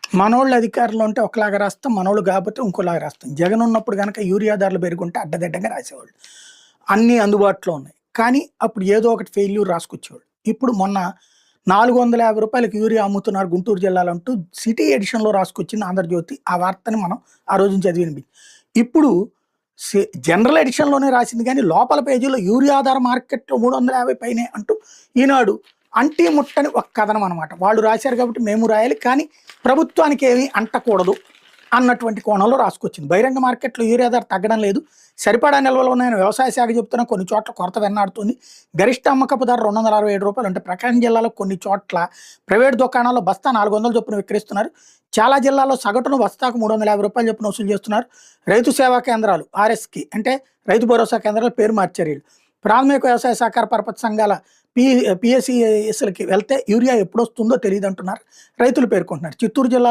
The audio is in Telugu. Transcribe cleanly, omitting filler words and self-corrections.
మనోళ్ళు అధికారంలో ఉంటే ఒకలాగా రాస్తాం. మనోళ్ళు కాకపోతే ఇంకోలాగా రాస్తాం. జగన్ ఉన్నప్పుడు గనక యూరియా ధరలు పెరుగుంటే అడ్డదిడ్డంగా రాసేవాళ్ళు. అన్నీ అందుబాటులో ఉన్నాయి. కానీ అప్పుడు ఏదో ఒకటి ఫెయిల్యూర్ రాసుకొచ్చేవాళ్ళు. ఇప్పుడు మొన్న రూ. 450కి యూరియా అమ్ముతున్నారు గుంటూరు జిల్లాలో అంటూ సిటీ ఎడిషన్‌లో రాసుకొచ్చింది 'ఆంధ్రజ్యోతి'. ఆ వార్తని మనం ఆ రోజున చదివినవి. ఇప్పుడు జనరల్ ఎడిషన్‌లోనే రాసింది గానీ లోపల పేజీలో యూరియా ధర మార్కెట్‌లో 350 పైనే అంటూ ఈనాడు అంటీ ముట్టని ఒక కథనం అనమాట. వాళ్ళు రాశారు కాబట్టి మేము రాయాలి. కానీ ప్రభుత్వానికి ఏమీ అంటకూడదు అన్నటువంటి కోణంలో రాసుకొచ్చింది. బహిరంగ మార్కెట్‌లో యూరియా ధర తగ్గడం లేదు. సరిపడా నిల్వలు ఉన్నాయని వ్యవసాయ శాఖ చెబుతున్నా కొన్ని చోట్ల కొరత వెన్నాడుతుంది. గరిష్ట అమ్మకపు ధర రూ. 267 అంటే ప్రకాశం జిల్లాలో కొన్ని చోట్ల ప్రైవేట్ దుకాణాల్లో బస్తా 400 చొప్పున విక్రయిస్తున్నారు. చాలా జిల్లాల్లో సగటును బస్తాకు రూ. 350 చొప్పున వసూలు చేస్తున్నారు. రైతు సేవా కేంద్రాలు ఆర్ఎస్కి అంటే రైతు భరోసా కేంద్రాలు పేరు మార్చారు వీళ్ళు. ప్రాథమిక వ్యవసాయ సహకార పరపతి సంఘాల పిఎస్సిఎస్లకి వెళ్తే యూరియా ఎప్పుడొస్తుందో తెలియదంటున్నారు రైతులు పేర్కొంటున్నారు. చిత్తూరు జిల్లా